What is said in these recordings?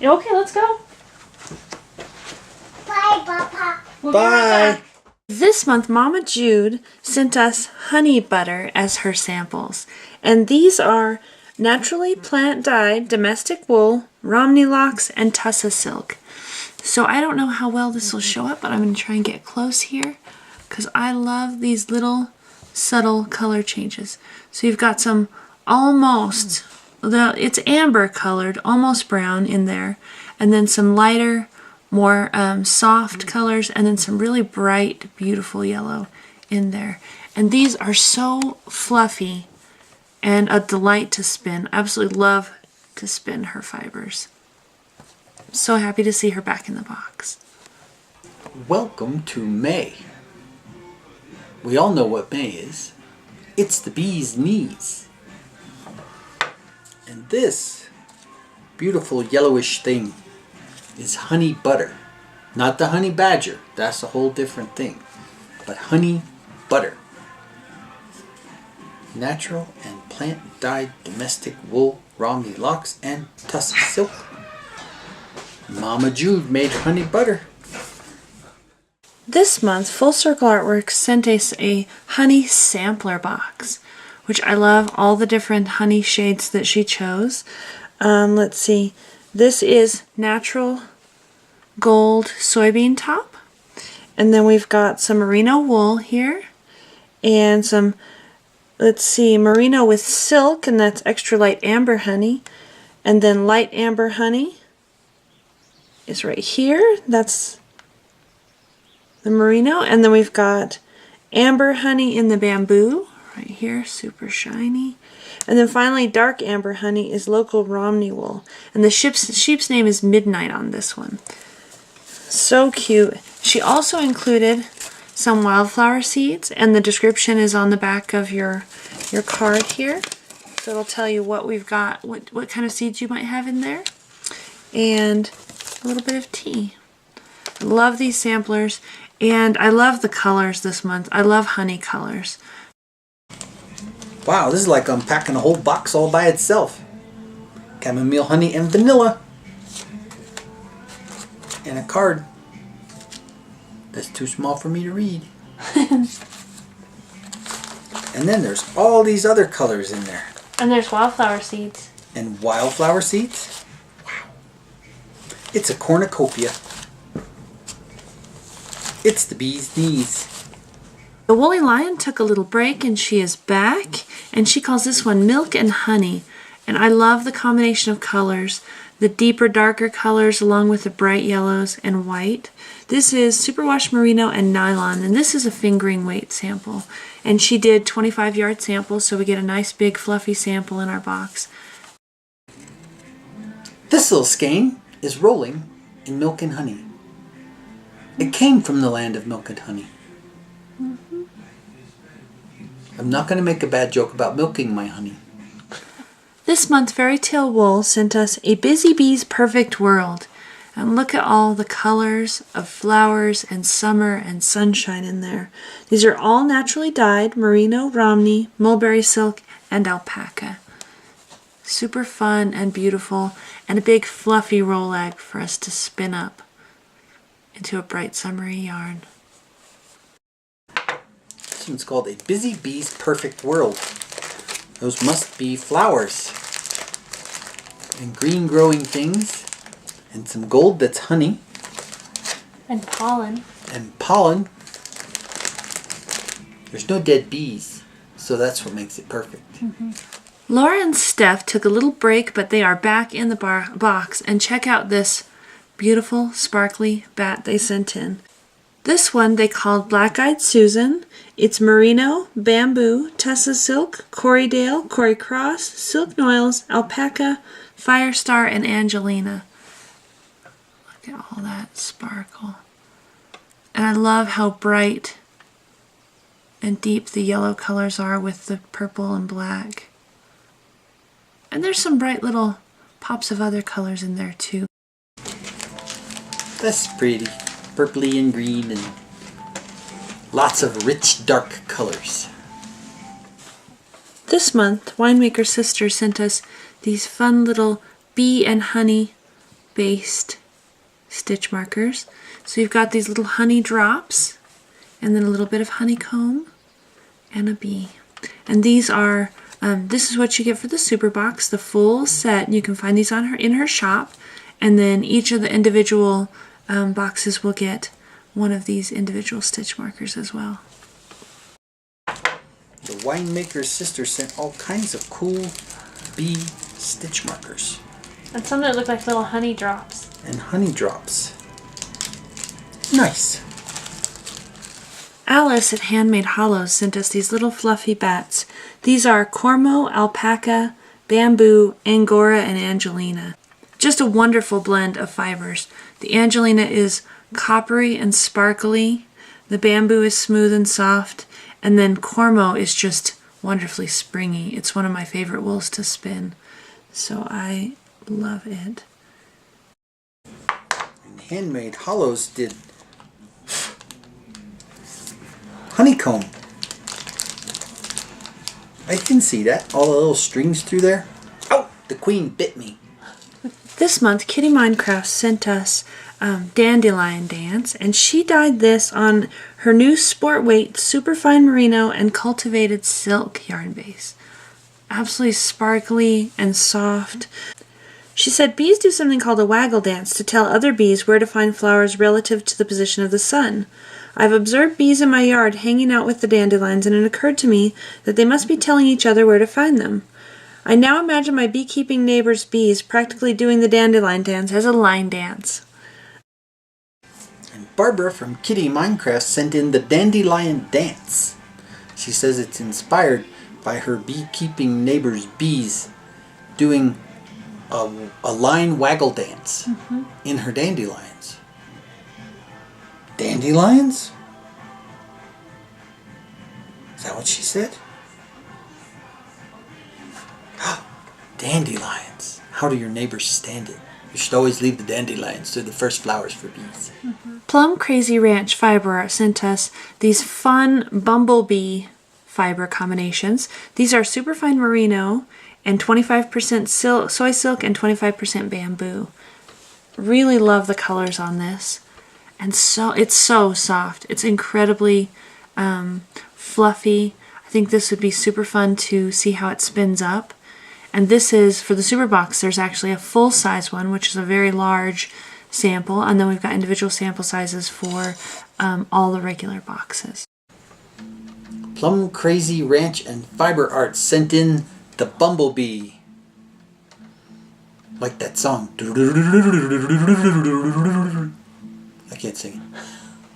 Okay, let's go. Bye, Papa. We'll be right back. This month, Mama Jude sent us honey butter as her samples. And these are naturally plant-dyed domestic wool, Romney locks, and Tussa silk. So I don't know how well this will show up, but I'm going to try and get close here because I love these little subtle color changes. So you've got some almost, it's amber colored, almost brown in there, and then some lighter, more soft colors, and then some really bright, beautiful yellow in there. And these are so fluffy and a delight to spin. Absolutely love to spin her fibers. I'm so happy to see her back in the box. Welcome to May. We all know what May is. It's the bee's knees. And this beautiful yellowish thing is honey butter. Not the honey badger. That's a whole different thing. But honey butter. Natural and plant-dyed domestic wool, Romney locks, and Tussa silk. Mama Jude made honey butter. This month, Full Circle Artworx sent us a honey sampler box, which I love all the different honey shades that she chose. Let's see. This is natural gold soybean top. And then we've got some merino wool here. And some, let's see, merino with silk, and that's extra light amber honey. And then light amber honey is right here. That's the merino. And then we've got amber honey in the bamboo right here, super shiny. And then finally dark amber honey is local Romney wool. And the sheep's name is Midnight on this one. So cute. She also included some wildflower seeds, and the description is on the back of your card here. So it'll tell you what we've got, what kind of seeds you might have in there. And a little bit of tea. I love these samplers, and I love the colors this month. I love honey colors. Wow, this is like unpacking a whole box all by itself. Chamomile, honey, and vanilla. And a card that's too small for me to read. And then there's all these other colors in there. And there's wildflower seeds. And wildflower seeds? Wow. It's a cornucopia. It's the bee's knees. The Woolly Lion took a little break and she is back, and she calls this one Milk and Honey. And I love the combination of colors, the deeper, darker colors along with the bright yellows and white. This is superwash merino and nylon, and this is a fingering weight sample. And she did 25-yard samples, so we get a nice big fluffy sample in our box. This little skein is rolling in milk and honey. It came from the land of milk and honey. I'm not going to make a bad joke about milking my honey. This month, Fairy Tale Wool sent us a Busy Bee's Perfect World. And look at all the colors of flowers and summer and sunshine in there. These are all naturally dyed, merino, Romney, mulberry silk, and alpaca. Super fun and beautiful, and a big fluffy roll egg for us to spin up into a bright summery yarn. This one's called A Busy Bee's Perfect World. Those must be flowers and green growing things, and some gold that's honey. And pollen. And pollen. There's no dead bees, so that's what makes it perfect. Laura and Steph took a little break, but they are back in the box, and check out this beautiful sparkly bat they sent in. This one they called Black-Eyed Susan. It's merino, bamboo, Tussa silk, Corriedale, Cory Cross, silk noils, alpaca, Firestar, and Angelina. Look at all that sparkle. And I love how bright and deep the yellow colors are with the purple and black. And there's some bright little pops of other colors in there too. That's pretty. Purpley and green and lots of rich dark colors. This month, Winemakerssister sent us these fun little bee and honey based stitch markers. So you've got these little honey drops, and then a little bit of honeycomb, and a bee. And these are, this is what you get for the super box, the full set. You can find these on in her shop, and then each of the individual boxes will get one of these individual stitch markers as well. The Winemakerssister sent all kinds of cool bee stitch markers. And some that look like little honey drops. And honey drops. Nice. Alice at Handmade Hollows sent us these little fluffy bats. These are Cormo, Alpaca, Bamboo, Angora, and Angelina. Just a wonderful blend of fibers. The Angelina is coppery and sparkly. The Bamboo is smooth and soft. And then Cormo is just wonderfully springy. It's one of my favorite wools to spin. So I love it. And Handmade Hollows did honeycomb. I can see that. All the little strings through there. Oh, the queen bit me. This month, Kitty Minecraft sent us Dandelion Dance, and she dyed this on her new Sport Weight Superfine Merino and Cultivated Silk yarn base. Absolutely sparkly and soft. She said bees do something called a waggle dance to tell other bees where to find flowers relative to the position of the sun. I've observed bees in my yard hanging out with the dandelions, and it occurred to me that they must be telling each other where to find them. I now imagine my beekeeping neighbor's bees practically doing the dandelion dance as a line dance. And Barbara from Kitty Minecraft sent in the Dandelion Dance. She says it's inspired by her beekeeping neighbor's bees doing a line waggle dance in her dandelions. Dandelions? Is that what she said? Dandelions. How do your neighbors stand it? You should always leave the dandelions to the first flowers for bees. Plum Crazy Ranch Fiber Art sent us these fun bumblebee fiber combinations. These are superfine merino and 25% soy silk and 25% bamboo. Really love the colors on this. And it's so soft. It's incredibly fluffy. I think this would be super fun to see how it spins up. And this is, for the super box, there's actually a full size one, which is a very large sample. And then we've got individual sample sizes for all the regular boxes. Plum Crazy Ranch and Fiber Art sent in the Bumblebee. Like that song. I can't sing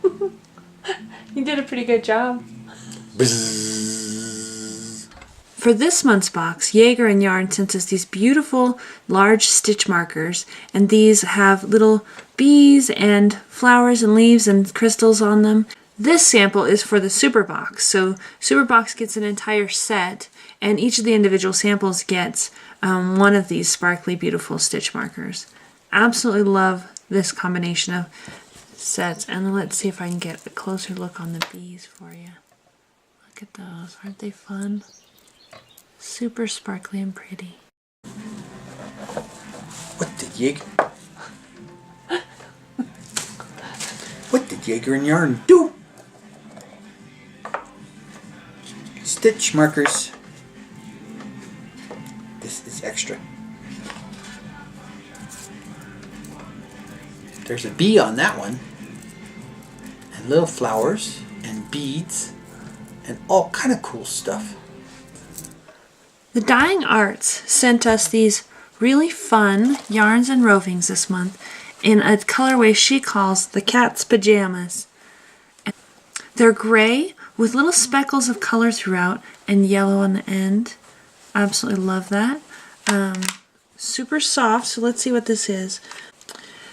it. You did a pretty good job. Bzzz. For this month's box, Jager and Yarn sent us these beautiful large stitch markers, and these have little bees and flowers and leaves and crystals on them. This sample is for the super box, so super box gets an entire set, and each of the individual samples gets one of these sparkly beautiful stitch markers. Absolutely love this combination of sets, and let's see if I can get a closer look on the bees for you. Look at those, aren't they fun? Super sparkly and pretty. What did Jager and Yarn do? Stitch markers. This is extra. There's a bee on that one, and little flowers and beads and all kind of cool stuff. The Dying Arts sent us these really fun yarns and rovings this month in a colorway she calls the cat's pajamas. They're gray with little speckles of color throughout and yellow on the end. Absolutely love that. Super soft, so let's see what this is.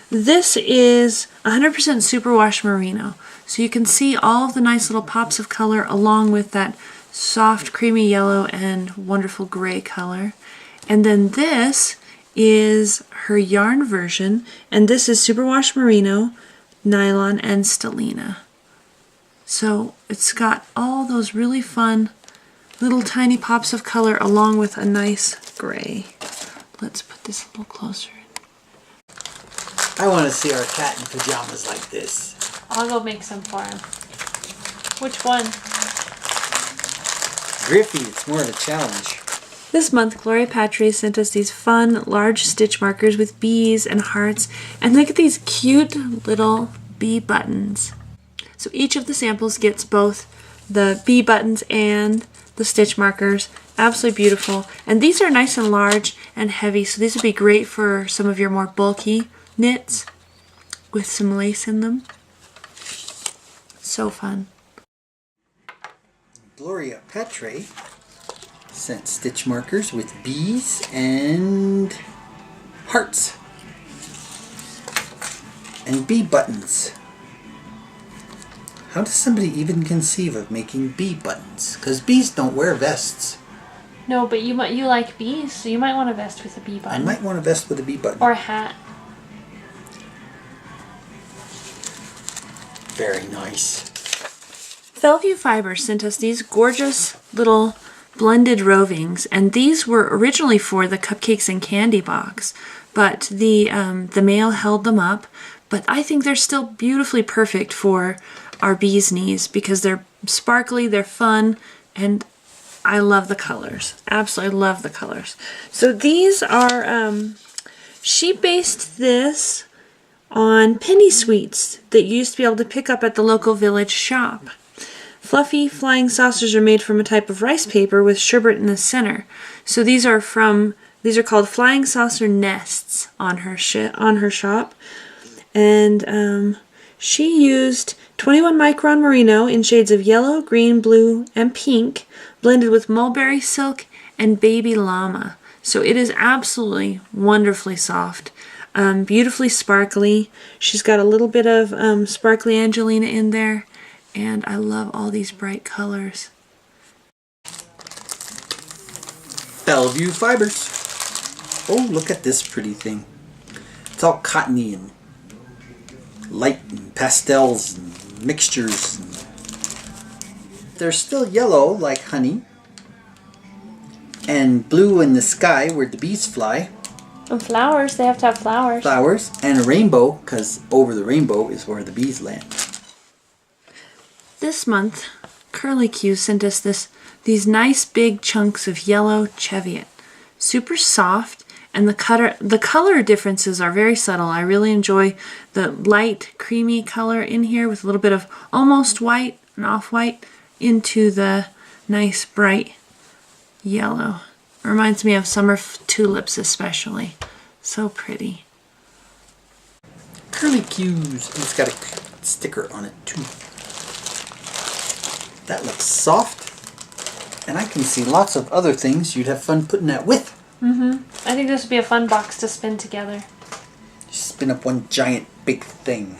This is 100% superwash merino, so you can see all of the nice little pops of color along with that soft creamy yellow and wonderful gray color. And then this is her yarn version, and this is superwash merino, nylon, and stellina. So it's got all those really fun little tiny pops of color along with a nice gray. Let's put this a little closer in. I want to see our cat in pajamas like this. I'll go make some for him. Which one? Griffey, it's more of a challenge. This month, Gloria Patre sent us these fun, large stitch markers with bees and hearts. And look at these cute little bee buttons. So each of the samples gets both the bee buttons and the stitch markers. Absolutely beautiful. And these are nice and large and heavy, so these would be great for some of your more bulky knits with some lace in them. So fun. Gloria Patre sent stitch markers with bees and hearts and bee buttons. How does somebody even conceive of making bee buttons? Because bees don't wear vests. No, but you like bees, so you might want a vest with a bee button. I might want a vest with a bee button. Or a hat. Very nice. Fellview Fibres sent us these gorgeous little blended rovings, and these were originally for the cupcakes and candy box, but the mail held them up. But I think they're still beautifully perfect for our bees' knees because they're sparkly, they're fun, and I love the colors. Absolutely love the colors. So these are, she based this on penny sweets that you used to be able to pick up at the local village shop. Fluffy flying saucers are made from a type of rice paper with sherbet in the center. So these are called flying saucer nests on her shop. And she used 21 micron merino in shades of yellow, green, blue, and pink, blended with mulberry silk and baby llama. So it is absolutely wonderfully soft, beautifully sparkly. She's got a little bit of sparkly Angelina in there, and I love all these bright colors. Fellview Fibres. Oh, look at this pretty thing. It's all cottony and light and pastels and mixtures. They're still yellow like honey, and blue in the sky where the bees fly. And flowers, they have to have flowers. Flowers, and a rainbow, because over the rainbow is where the bees land. This month, Curly Q sent us these nice big chunks of yellow cheviot. Super soft, and the color differences are very subtle. I really enjoy the light creamy color in here with a little bit of almost white and off-white into the nice bright yellow. It reminds me of summer tulips especially. So pretty. Curly Q's. It's got a sticker on it too. That looks soft, and I can see lots of other things you'd have fun putting that with. I think this would be a fun box to spin together. Just spin up one giant big thing.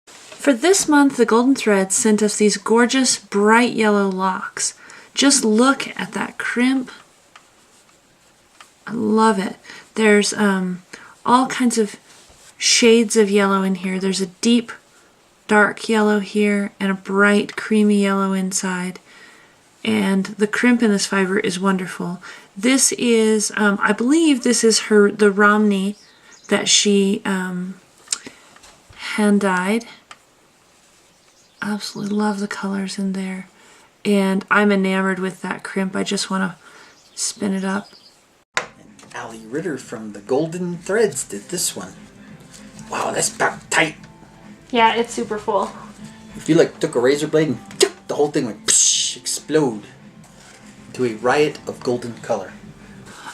For this month, the Golden Threads sent us these gorgeous bright yellow locks. Just look at that crimp. I love it. There's all kinds of shades of yellow in here. There's a deep dark yellow here and a bright creamy yellow inside. And the crimp in this fiber is wonderful. This is, I believe this is the Romney that she hand dyed. Absolutely love the colors in there. And I'm enamored with that crimp. I just want to spin it up. Allie Ritter from the Golden Threads did this one. Wow, that's about tight. Yeah, it's super full. If you took a razor blade and the whole thing would explode into a riot of golden color.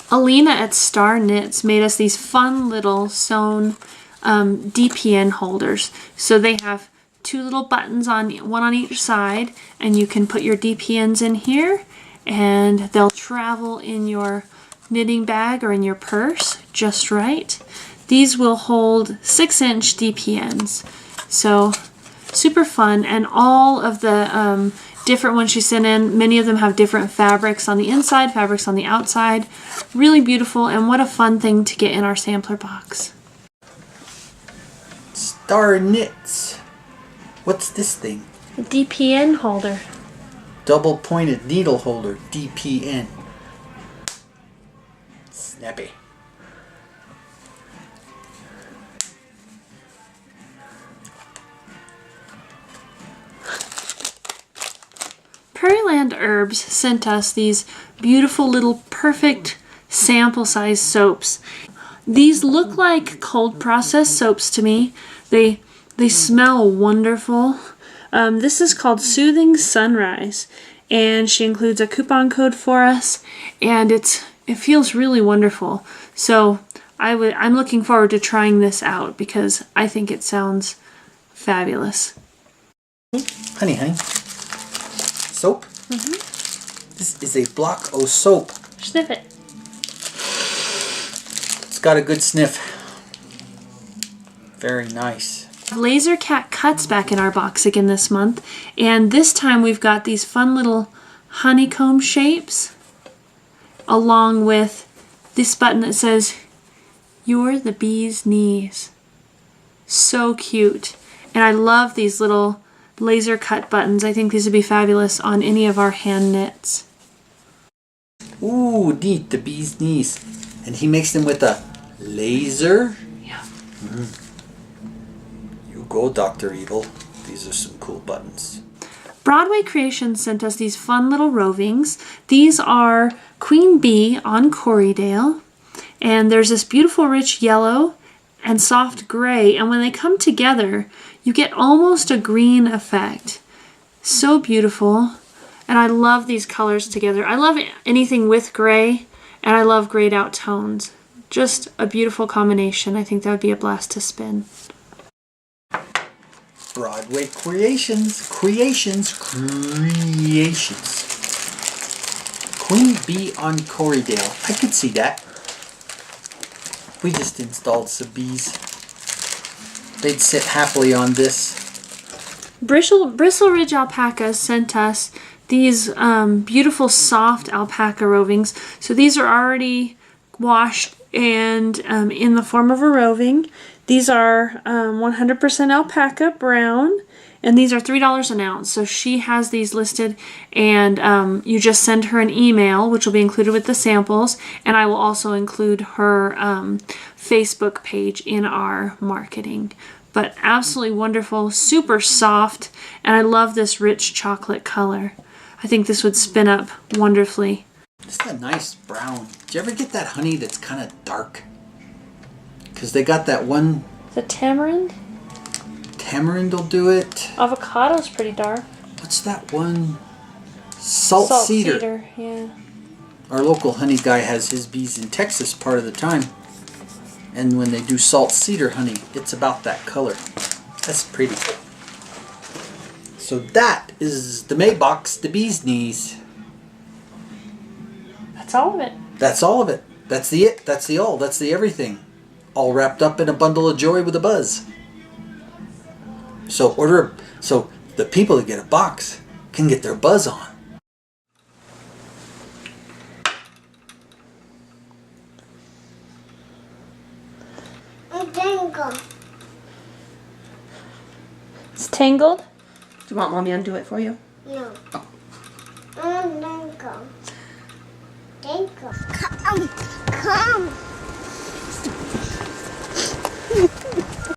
Alina at Star Knits made us these fun little sewn DPN holders. So they have two little buttons one on each side, and you can put your DPNs in here, and they'll travel in your knitting bag or in your purse just right. These will hold 6-inch DPNs. So super fun, and all of the different ones she sent in, many of them have different fabrics on the inside, fabrics on the outside. Really beautiful, and what a fun thing to get in our sampler box. Star Knits. What's this thing? A DPN holder. Double pointed needle holder, DPN. Snappy. Prairieland Herbs sent us these beautiful little perfect sample size soaps. These look like cold processed soaps to me. They smell wonderful. This is called Soothing Sunrise, and she includes a coupon code for us, and it feels really wonderful. So I'm looking forward to trying this out because I think it sounds fabulous. Honey. Soap? This is a block of soap. Sniff it. It's got a good sniff. Very nice. Laser Cat cuts back in our box again this month, and this time we've got these fun little honeycomb shapes along with this button that says "You're the bee's knees." So cute. And I love these little laser cut buttons. I think these would be fabulous on any of our hand knits. Ooh, neat, the bee's knees. And he makes them with a laser. Yeah. You go, Dr. Evil. These are some cool buttons. Broadway Creations sent us these fun little rovings. These are Queen Bee on Corriedale. And there's this beautiful rich yellow and soft gray. And when they come together, you get almost a green effect. So beautiful. And I love these colors together. I love anything with gray, and I love grayed out tones. Just a beautiful combination. I think that would be a blast to spin. Broadway Creations. Creations. Queen Bee on Corriedale. I could see that. We just installed some bees. They'd sit happily on this. Bristle Ridge Alpacas sent us these beautiful soft alpaca rovings. So these are already washed and in the form of a roving. These are 100% alpaca brown, and these are $3 an ounce. So she has these listed, and you just send her an email, which will be included with the samples, and I will also include her Facebook page in our marketing. But absolutely wonderful, super soft, and I love this rich chocolate color. I think this would spin up wonderfully. It's a nice brown. Do you ever get that honey that's kind of dark? Because they got that one... The tamarind? Tamarind will do it. Avocado's pretty dark. What's that one? Salt cedar. Yeah. Our local honey guy has his bees in Texas part of the time. And when they do salt cedar honey, it's about that color. That's pretty. So that is the May box, the bee's knees. That's all of it. That's all of it. That's the it. That's the all. That's the everything. All wrapped up in a bundle of joy with a buzz. So so the people that get a box can get their buzz on. It's tangled. Do you want Mommy to undo it for you? No. Oh. Dangle. Dangle. Come.